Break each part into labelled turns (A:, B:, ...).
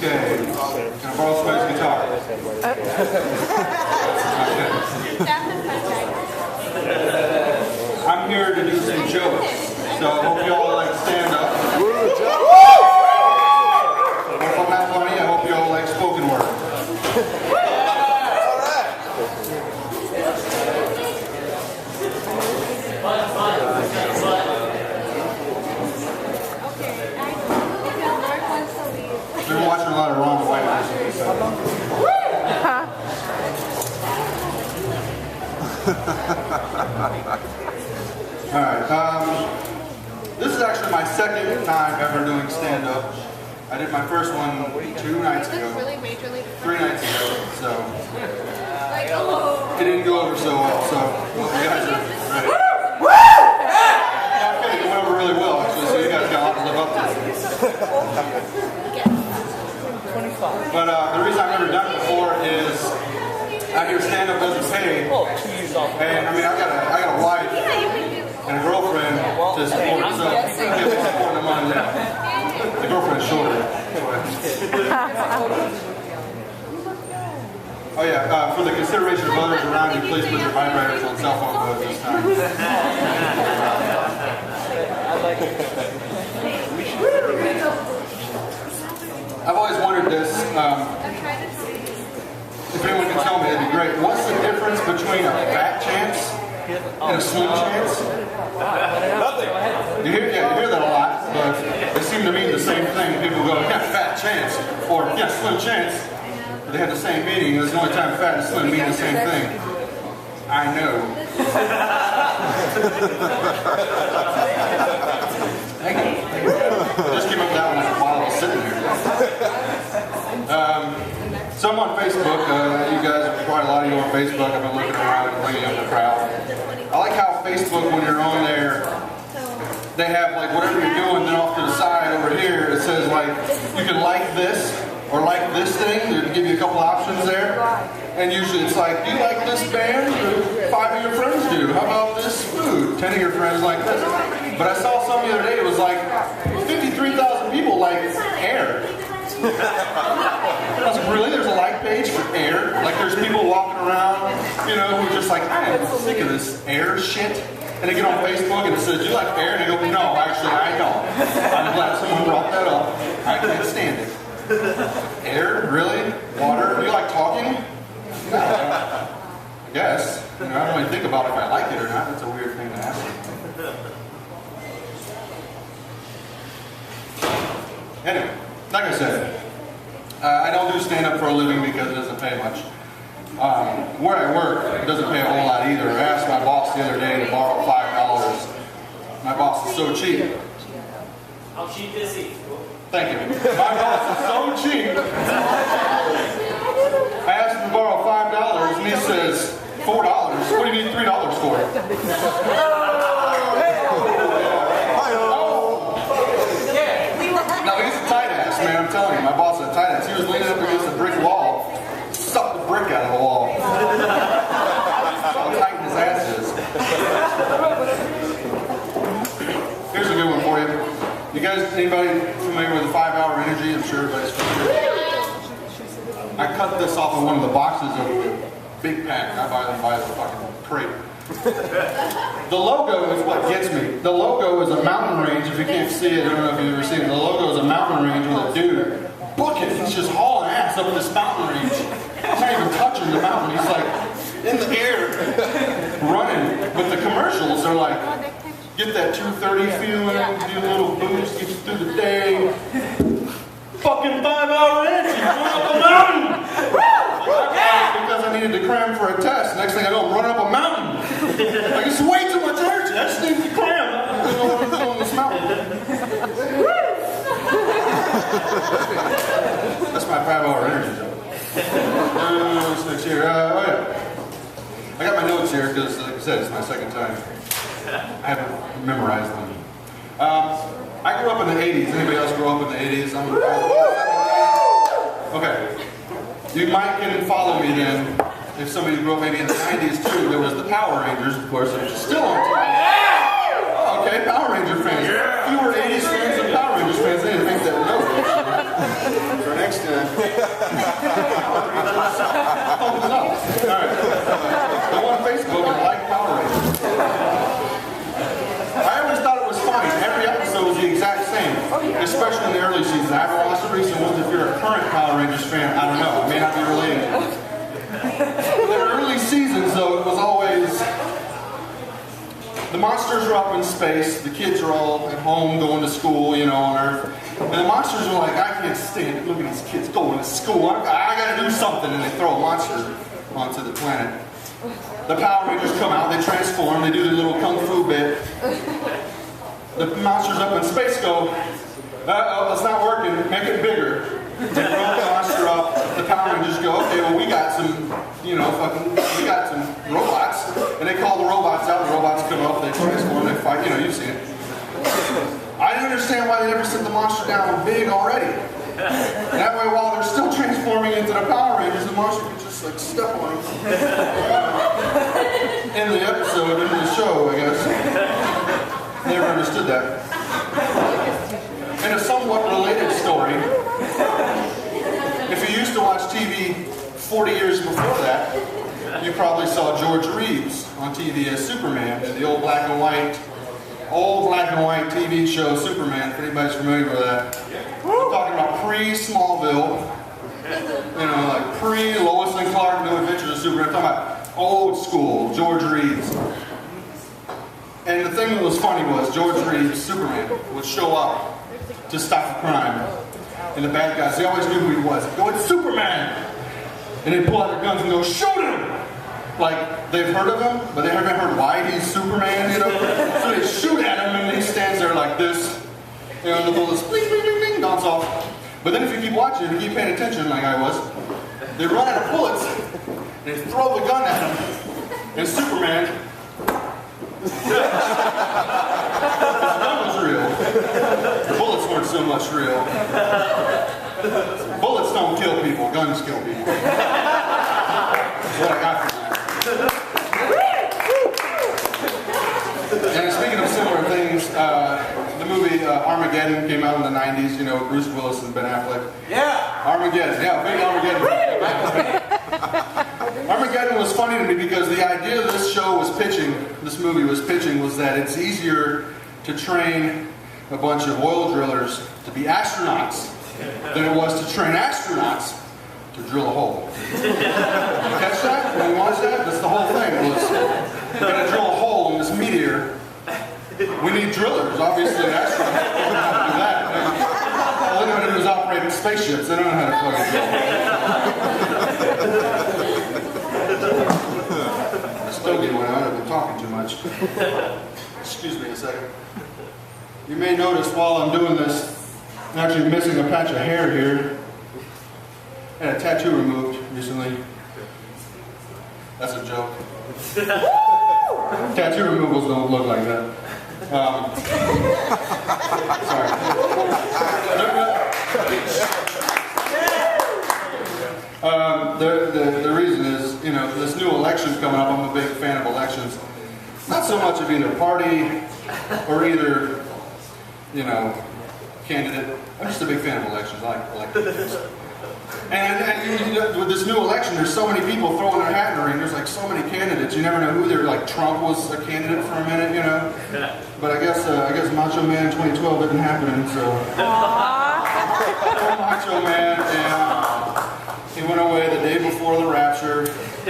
A: Okay. Can I borrow somebody's guitar? I'm here to do some jokes, so I hope y'all like stand up. If I'm not funny, I hope y'all like spoken word. I've been watching a lot of Ron White recently, so. Alright, this is actually my second time ever doing stand-up. I did my first one 2 nights ago. 3 nights ago, so. It didn't go over so well, so you guys are ready. I'm kidding, it went over really well, actually, so you guys got a lot to live up to. But the reason I've never done it before is I hear stand-up doesn't pay, and I mean I got a wife and a girlfriend to support, so you can give me support the money now. The girlfriend's shorter. Oh yeah, for the consideration of others around you, please put your vibrators on cell phone mode this time. I've always wondered this, if anyone can tell me, it'd be great. What's the difference between a fat chance and a slim chance? Nothing. You hear that a lot, but they seem to mean the same thing. People go, yeah, fat chance, or yeah, slim chance. But they have the same meaning. There's the only time fat and slim mean the same thing. I know. Thank you. I just came up with that one while I was sitting here. So I'm on Facebook. You guys, quite a lot of you on Facebook. I've been looking around and bringing up the crowd. I like how Facebook, when you're on there, they have like whatever you're doing, then off to the side over here, it says like, you can like this or like this thing. They give you a couple options there. And usually it's like, do you like this band? 5 of your friends do. How about this food? 10 of your friends like this. But I saw some the other day, it was like 53,000 people like Air. I was like, really? There's a like page for Air? Like there's people walking around, you know, who are just like, I am sick of this Air shit. And they get on Facebook and it says, do you like Air? And they go, no, actually I don't. I'm glad someone brought that up. I can't stand it. Air? Really? Water? Do you like talking? No. I guess. You know, I don't really think about if I like it or not. That's a weird thing to ask. Anyway, like I said, I don't do stand-up for a living because it doesn't pay much. Where I work, it doesn't pay a whole lot either. I asked my boss the other day to borrow $5. My boss is so cheap.
B: How cheap is he?
A: Thank you. My boss is so cheap. I asked him to borrow $5 and he says, $4. What do you need $3 for? No, he's a tight ass, man. I'm telling you, my boss is a tight ass. He was leaning up against a brick wall, sucked the brick out of the wall. How tight his ass is. Here's a good one for you. You guys, anybody familiar with the 5-hour energy? I'm sure everybody's familiar. I cut this off of one of the boxes of the big pack. I buy them by the fucking crate. The logo is what gets me. The logo is a mountain range. If you can't see it, I don't know if you've ever seen it. The logo is a mountain range with a dude booking. He's just hauling ass up this mountain range. He's not even touching the mountain. He's like in the air, running. But the commercials are like, get that 230 feeling, do a little boost, get you through the day. Fucking 5-hour energy, run up a mountain! Because I needed to cram for a test. Next thing I know, I'm running up a mountain. Like, it's way too much energy. I just need to cram. I don't know what I'm doing on this mountain. That's my 5-hour energy though. What's next here? Oh yeah. I got my notes here because, like I said, it's my second time. I haven't memorized them. I grew up in the 80s. Anybody else grew up in the 80s? Okay. You might can follow me then. If somebody grew up maybe in the 90s too, there was the Power Rangers, of course, which is still on TV. Oh, okay, Power Ranger fans. If you were 80s fans and Power Rangers fans, they didn't make that note. For next time. especially in the early seasons. I haven't watched the recent ones. If you're a current Power Rangers fan, I don't know. It may not be related. In the early seasons, though, it was always the monsters are up in space, the kids are all at home going to school, you know, on Earth. And the monsters are like, I can't stand it. Look at these kids going to school. I gotta do something. And they throw a monster onto the planet. The Power Rangers come out, they transform, they do their little kung fu bit. The monsters up in space go, uh-oh, it's not working, make it bigger. They roll the monster up, the Power Rangers go, okay, well we got some, you know, we got some robots. And they call the robots out, the robots come up, they transform, they fight, you know, you've seen it. I didn't understand why they never sent the monster down big already. That way, while they're still transforming into the Power Rangers, the monster can just like step on them. In the episode, in the show, I guess. Never understood that. In a somewhat related story, if you used to watch TV 40 years before that, you probably saw George Reeves on TV as Superman in the old black and white TV show Superman, if anybody's familiar with that. I'm talking about pre-Smallville, you know, like pre-Lois and Clark New Adventures of Superman. I'm talking about old school George Reeves. And the thing that was funny was George Reeves, Superman, would show up to stop the crime. And the bad guys, they always knew who he was. Go, it's Superman! And they'd pull out their guns and go, shoot him! Like, they've heard of him, but they haven't heard why he's Superman, you know? So they shoot at him and he stands there like this. You know, and the bullets, bling, bling, bling, bling, bounce off. But then if you keep watching, if you keep paying attention like I was, they run out of bullets, and they throw the gun at him, and Superman, his gun was real. The bullets weren't so much real. Bullets don't kill people, guns kill people. That's what I got from that. And speaking of similar things, the movie Armageddon came out in the 90s, you know, Bruce Willis and Ben Affleck.
C: Yeah!
A: Armageddon, yeah, big Armageddon. Armageddon was funny to me because the idea this movie was pitching, was that it's easier to train a bunch of oil drillers to be astronauts than it was to train astronauts to drill a hole. You catch that? When you watch that? That's the whole thing. We're going to drill a hole in this meteor. We need drillers, obviously. Astronauts don't know how to do that. All they know how to do is operate spaceships. They don't know how to fucking drill. I still get one out. I've been talking too much. Excuse me a second. You may notice while I'm doing this, I'm actually missing a patch of hair here. I had a tattoo removed recently. That's a joke. Tattoo removals don't look like that. Sorry. The reason is, you know, this new election's coming up. I'm a big fan of elections. Not so much of either party or either, you know, candidate. I'm just a big fan of elections. I like elections. And with this new election, there's so many people throwing their hat in the ring. There's like so many candidates. You never know who they're. Like Trump was a candidate for a minute, you know. But I guess Macho Man 2012 didn't happen. So Macho Man, yeah, he went away the day before the rapture. I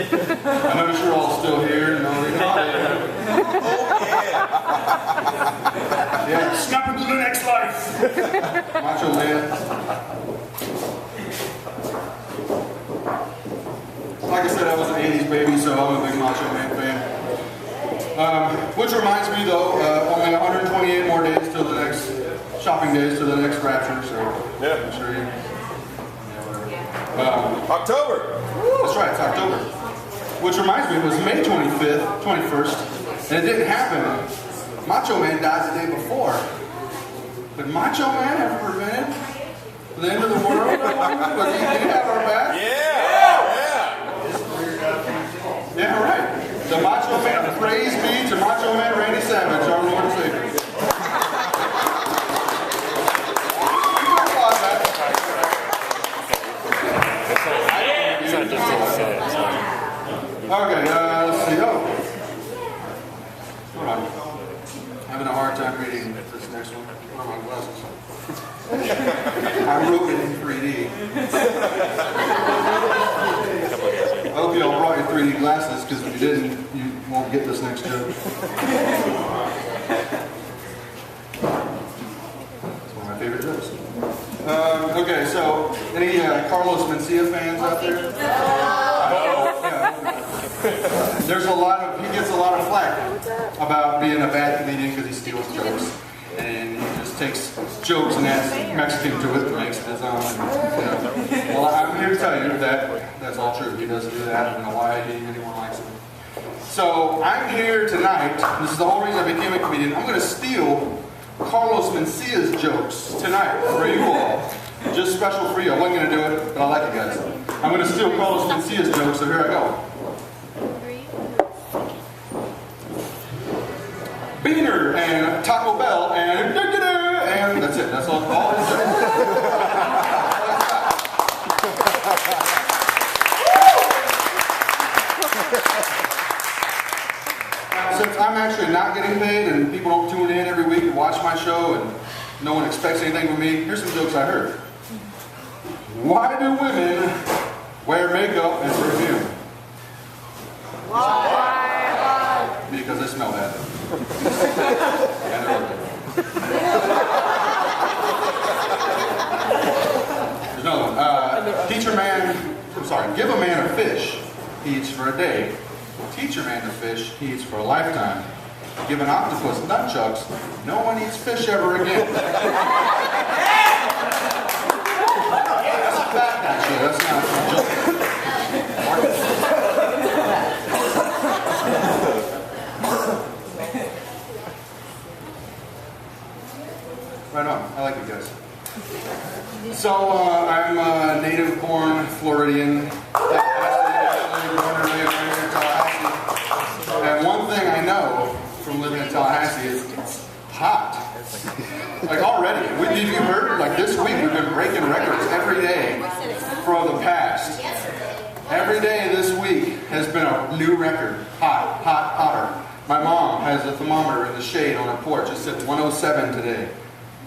A: notice you're all still here. No, you're not. Yeah, snap into the next life. Macho Man. Like I said, I was an 80s baby, so I'm a big Macho Man fan. Which reminds me, though, only 128 more days till the next shopping days to the next rapture. So
C: yeah,
A: I'm sure you.
C: October.
A: That's right, it's October. Which reminds me, it was May 25th, 21st, and it didn't happen. Macho Man died the day before. Did Macho Man have prevented the end of the world? Did he have our back? Yeah, right. The Macho Man, praise be to Macho Man Randy Savage, our Lord and Savior. Okay, let's see. Oh, hold on. Having a hard time reading this next one. Where are my glasses? I wrote it in 3D. I hope you all brought your 3D glasses, because if you didn't, you won't get this next joke. It's one of my favorite jokes. Okay, so any Carlos Mencia fans out there? There's a lot of, he gets a lot of flack about being a bad comedian because he steals jokes. And he just takes jokes and adds Mexican to it and makes it his own. And, well, I'm here to tell you that that's all true. He does do that. I don't know why anyone likes him. So I'm here tonight. This is the whole reason I became a comedian. I'm going to steal Carlos Mencia's jokes tonight for you all. Just special for you. I wasn't going to do it, but I like you guys. I'm going to steal Carlos Mencia's jokes, so here I go. Beaner and Taco Bell and that's it. That's all it is. Since I'm actually not getting paid and people don't tune in every week to watch my show and no one expects anything from me, here's some jokes I heard. Why do women wear makeup and perfume? Why? Because they smell bad. And they're ugly. There's another one. Give a man a fish, he eats for a day. Teach a man to fish, he eats for a lifetime. Give an octopus nunchucks, no one eats fish ever again. That's a fact, actually. That's not a joke. Right on. I like you guys. So, I'm a native-born Floridian. Tallahassee. And one thing I know from living in Tallahassee is it's hot. Like already. Have you heard? Like this week we've been breaking records every day for the past. Every day this week has been a new record. Hot, hot, hotter. My mom has a thermometer in the shade on her porch. It said 107 today.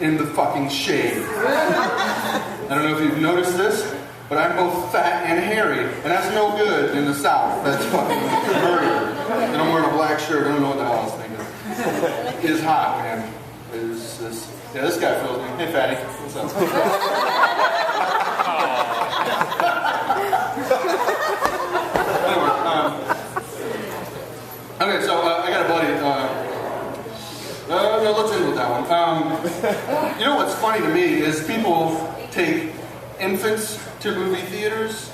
A: In the fucking shade. I don't know if you've noticed this, but I'm both fat and hairy, and that's no good in the South. That's fucking murder. And I'm wearing a black shirt. I don't know what the hell I was thinking. It is hot, man. Yeah, this guy feels me. Hey, fatty. What's up? Anyway, okay, so I got a buddy. No, let's end with that one. You know what's funny to me is people take infants to movie theaters.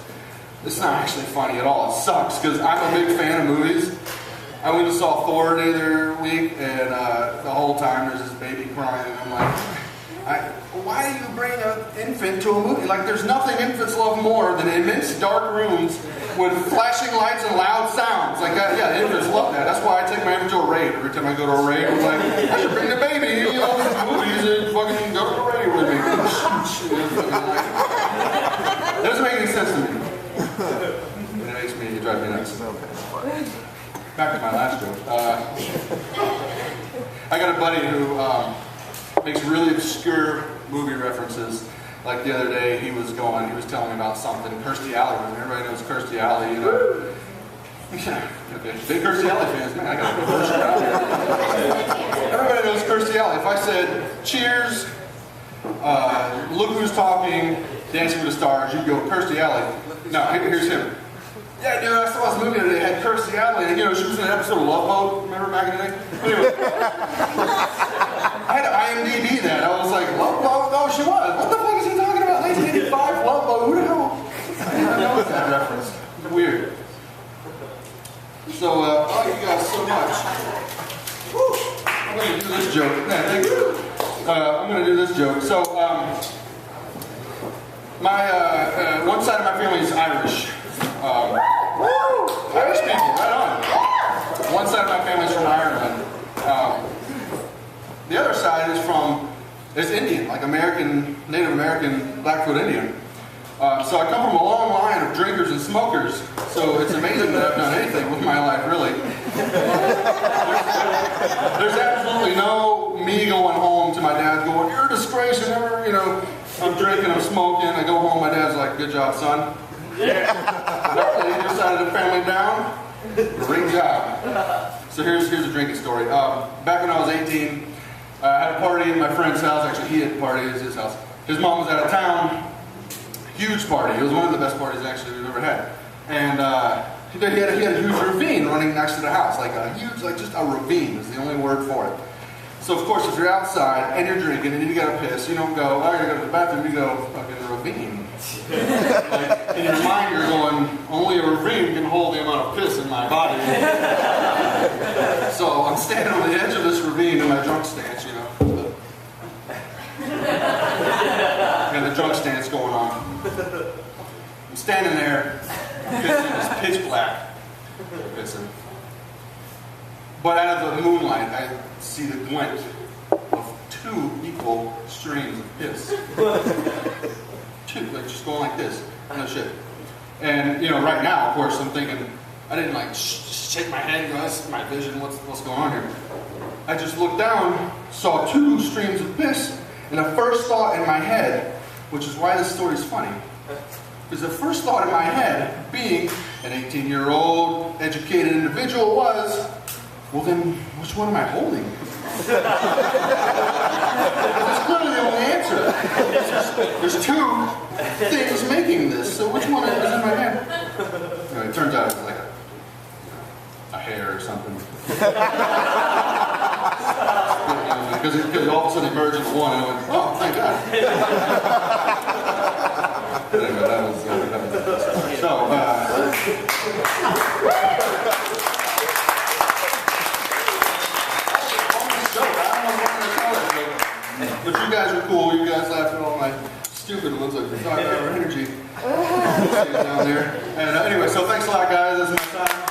A: It's not actually funny at all. It sucks because I'm a big fan of movies. I went and saw Thor the other week, and the whole time there's this baby crying, and I'm like, why do you bring an infant to a movie? Like, there's nothing infants love more than immense dark rooms with flashing lights and loud sounds. Like, yeah, infants love that. That's why I take my infant to a rave. Every time I go to a rave, I'm like, I should bring the baby, you know, these movies, and fucking go to the rave with me. That doesn't make any sense to me. And it makes me, it drives me nuts. Back to my last joke. I got a buddy who makes really obscure movie references. Like the other day, he was telling me about something, Kirstie Alley. Everybody knows Kirstie Alley, you know. Yeah, okay. Big Kirstie Alley fans, man. I got a commercial out here. Everybody knows Kirstie Alley. If I said, cheers, look who's talking, Dancing with the Stars, you'd go, Kirstie Alley. No, here's him. Yeah, dude, I saw this movie today. It had Kirstie Alley, and you know, she was in an episode of Love Boat. Remember back in the day? Anyway, I had to IMDb that. I was like, Love Boat? No, she was. What the fuck is he talking about? 1985 Love Boat? Who the hell? I didn't know that reference. It's weird. So, oh, you guys so much. Woo. I'm going to do this joke. Yeah, thank you. I'm going to do this joke. So, one side of my family is Irish. Irish people, right on. One side of my family is from Ireland. The other side is Indian, like Native American, Blackfoot Indian. So I come from a long line of drinkers and smokers. So it's amazing that I've done anything with my life, really. There's absolutely no me going home to my dad going, you're a disgrace, you never, you know. drinking, I'm smoking. I go home, my dad's like, good job, son. Yeah. You decided to family down. Great job. So here's a drinking story. Back when I was 18, I had a party in my friend's house. Actually, he had a party at his house. His mom was out of town. Huge party. It was one of the best parties actually we've ever had. And he had a huge ravine running next to the house, like a huge, like just a ravine is the only word for it. So of course, if you're outside and you're drinking and you gotta piss, you don't go, oh, you're gonna go to the bathroom. You go, fucking ravine. Like, in your mind, you're going, only a ravine can hold the amount of piss in my body. So I'm standing on the edge of this ravine in my drunk stance, you know. And the drunk stance going on. I'm standing there, pissing, it's pitch black, pissing. But out of the moonlight, I see the glint of two equal streams of piss. Two, like just going like this, no shit. And you know, right now, of course, I'm thinking, I didn't like shake my head and go, this is my vision, what's going on here? I just looked down, saw two streams of piss, and the first thought in my head, which is why this story is funny, is the first thought in my head, being an 18-year-old educated individual, was, well then, which one am I holding? That's clearly the only answer. There's two things making this, so which one is in my hand? Anyway, it turns out it's like a hair or something. Because all of a sudden it merged into one, and I went, oh, thank God. Anyway, that was so. But you guys are cool. You guys laughed at all my stupid ones, like 5-hour energy down there. And anyway, so thanks a lot, guys. That's my time.